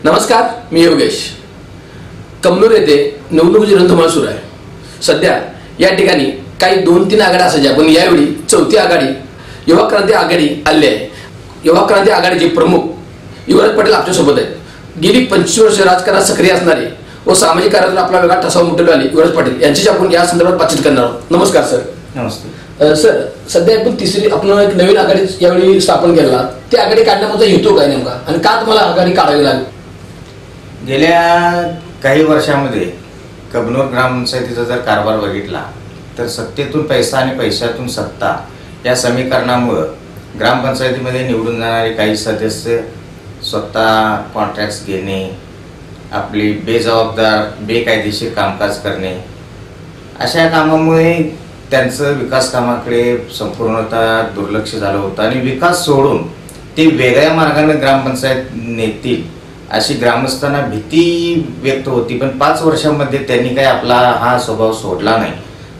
नमस्कार, मी योगेश. कमनूर येथे निवडणुकीची रणधुमाळ सुरू आहे. सध्या या ठिकाणी काही 2-3 आघाड्या असायच्या, पण यावेळी चौथी आघाडी युवा क्रांती आघाडी आली आहे. युवा क्रांती आघाडीचे प्रमुख युवराज पाटील आपल्यासोबत आहेत. गेली 25 वर्ष राजकारणात सक्रिय असणारे व सामाजिक कार्यातून आपला वेगळा ठसा उमटवलेले युवराज पाटील यांच्याशी आपण या संदर्भात बातचीत करणार आहोत. नमस्कार सर. नमस्ते सर, सध्या आपण आपण एक नवीन आघाडी यावेळी स्थापन केला. ती आघाडी काढण्याचा हेतू काय नेमका आणि का तुम्हाला आघाडी काढावी लागली? गेल्या काही वर्षामध्ये कबनूर ग्रामपंचायतीचा जर कारभार बघितला तर सत्तेतून पैसा आणि पैशातून सत्ता या समीकरणामुळे ग्रामपंचायतीमध्ये निवडून जाणारे काही सदस्य स्वतः कॉन्ट्रॅक्ट्स घेणे, आपली बेजबाबदार बेकायदेशीर कामकाज करणे, अशा कामामुळे त्यांचं विकास कामाकडे संपूर्णतः दुर्लक्ष झालं होतं आणि विकास सोडून ते वेगळ्या मार्गाने ग्रामपंचायत नेतील अशी ग्रामस्थांना भीती व्यक्त होती. पण 5 वर्षांमध्ये त्यांनी काही आपला हा स्वभाव सोडला नाही.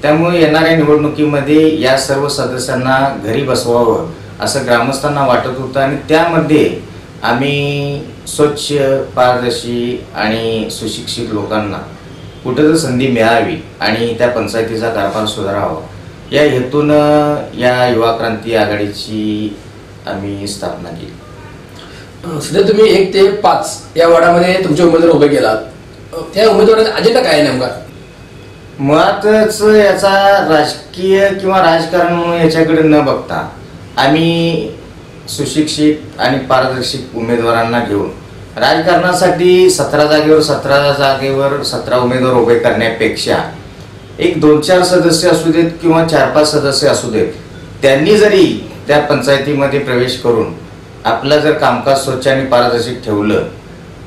त्यामुळे येणाऱ्या निवडणुकीमध्ये या सर्व सदस्यांना घरी बसवावं असं ग्रामस्थांना वाटत होतं आणि त्यामध्ये आम्ही स्वच्छ, पारदर्शी आणि सुशिक्षित लोकांना कुठं तर संधी मिळावी आणि त्या पंचायतीचा कारभार सुधारावा या हेतून या युवा क्रांती आघाडीची आम्ही स्थापना केली. सध्या तुम्ही 1 ते 5 या वॉर्डामध्ये तुमचे उमेदवार उभे केलात. त्या उमेदवाराचा अजेंडा काय आहे नेमका? मुळातच याचा राजकीय किंवा राजकारण म्हणून याच्याकडे न बघता आम्ही सुशिक्षित आणि पारदर्शक उमेदवारांना घेऊन राजकारणासाठी 17 जागेवर 17 उमेदवार उभे करण्यापेक्षा एक 2-4 सदस्य असू देत किंवा 4-5 सदस्य असू देत, त्यांनी जरी त्या पंचायतीमध्ये प्रवेश करून आपलं जर कामकाज स्वच्छ आणि पारदर्शक ठेवलं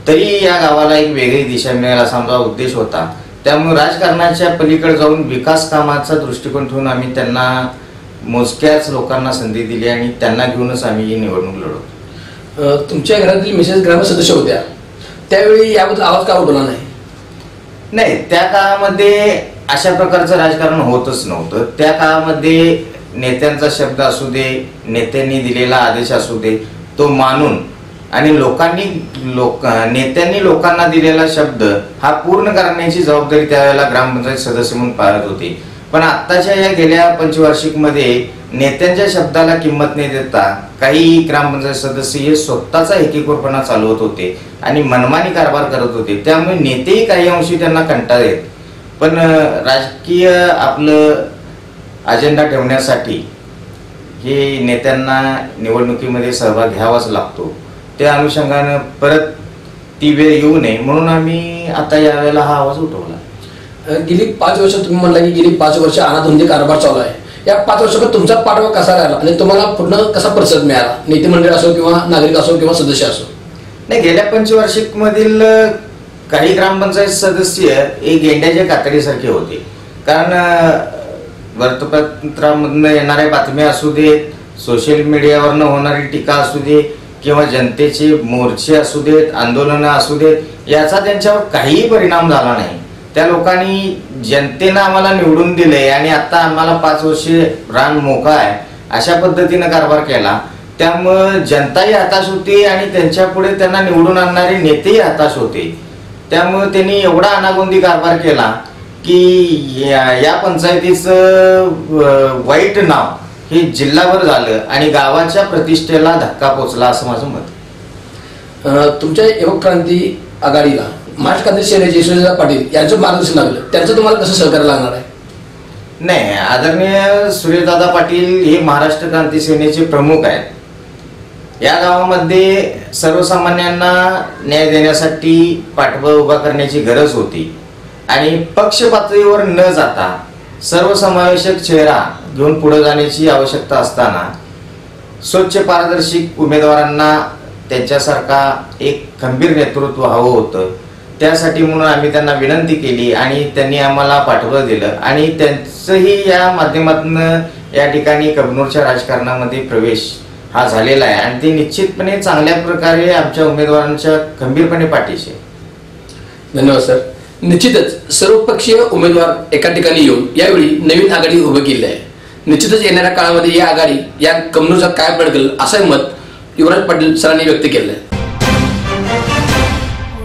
तरी या गावाला एक वेगळी दिशा मिळेल असा आमचा उद्देश होता. त्यामुळे राजकारणाच्या पलीकडे जाऊन विकास कामाचा दृष्टिकोन ठेवून आम्ही त्यांना मोजक्याच लोकांना संधी दिली आणि त्यांना घेऊनच आम्ही ही निवडणूक लढवतो. तुमच्या घरातील मिसेस ग्राम सदस्य होत्या, त्यावेळी याबद्दल आवाज का उठवला नाही? त्या काळामध्ये अशा प्रकारचं राजकारण होतच नव्हतं. त्या काळामध्ये नेत्यांचा शब्द असू दे, नेत्यांनी दिलेला आदेश असू दे, तो मानून आणि नेत्यांनी लोकांना दिलेला शब्द हा पूर्ण करण्याची जबाबदारी त्यावेळेला ग्रामपंचायत सदस्य म्हणून पाळत होते. पण आत्ताच्या या गेल्या पंचवार्षिकमध्ये नेत्यांच्या शब्दाला किंमत न देता काही ग्रामपंचायत सदस्य हे स्वतःचा एकेकोरपणा चालवत होते आणि मनमानी कारभार करत होते. त्यामुळे नेतेही काही अंशी त्यांना कंटाळत आहेत. पण राजकीय आपलं अजेंडा ठेवण्यासाठी हे नेत्यांना निवडणुकीमध्ये सहभाग घ्यावाच लागतो. त्या अनुषंगानं परत ती वेळ येऊ नये म्हणून आम्ही आता यावेळेला हा आवाज उठवला. गेली 5 वर्ष तुम्ही म्हणला की गेली 5 वर्ष अनाधुंदी कारभार चालू आहे. या 5 वर्षात तुमचा पाठबळ कसा राहिला आणि तुम्हाला पूर्ण कसा प्रतिसाद मिळाला? नेते मंडळ असो किंवा नागरिक असो किंवा सदस्य असो? नाही, गेल्या पंचवार्षिक मधील काही ग्रामपंचायत सदस्य एक गेंड्याच्या कातडीसारखे होते. कारण वर्तमानपत्रामधून येणाऱ्या बातम्या असू देत, सोशल मीडियावरनं होणारी टीका असू दे किंवा जनतेचे मोर्चे असू देत, आंदोलनं असू देत, याचा त्यांच्यावर काहीही परिणाम झाला नाही. त्या लोकांनी जनतेनं आम्हाला निवडून दिले आणि आता आम्हाला 5 वर्षे रान मोकळं आहे अशा पद्धतीनं कारभार केला. त्यामुळं जनताही हताश होती आणि त्यांच्या पुढे त्यांना निवडून आणणारे नेतेही हताश होते. त्यामुळे त्यांनी एवढा अनागोंदी कारभार केला की या पंचायतीचं वाईट नाव हे जिल्हाभर झालं आणि गावाच्या प्रतिष्ठेला धक्का पोचला असं माझं मत. तुमच्या युवक क्रांती आघाडीला महाराष्ट्र क्रांती सेनेचे यशवंतराव पाटील यांचं मार्गदर्शन लागलं, त्यांचं तुम्हाला कसं सहकार्य लागणार आहे? नाही, आदरणीय सूर्यदादा पाटील हे महाराष्ट्र क्रांती सेनेचे प्रमुख आहेत. या गावामध्ये सर्वसामान्यांना न्याय देण्यासाठी पाठबळ उभा करण्याची गरज होती आणि पक्ष पातळीवर न जाता सर्वसमावेशक चेहरा घेऊन पुढे जाण्याची आवश्यकता असताना स्वच्छ पारदर्शक उमेदवारांना त्यांच्यासारखा एक खंबीर नेतृत्व हवं होतं. त्यासाठी म्हणून आम्ही त्यांना विनंती केली आणि त्यांनी आम्हाला पाठबळ दिलं आणि त्यांचंही या माध्यमातून या ठिकाणी कबनूरच्या राजकारणामध्ये प्रवेश हा झालेला आहे आणि ते निश्चितपणे चांगल्या प्रकारे आमच्या उमेदवारांच्या खंबीरपणे पाठीशी. धन्यवाद सर. निश्चितच सर्वपक्षीय उमेदवार एका ठिकाणी येऊन यावेळी नवीन आघाडी उभी केली आहे. निश्चितच येणाऱ्या काळामध्ये ही आघाडी या कमनूरचा काय पडकल असं मत युवराज पाटील सरांनी व्यक्त केलं आहे.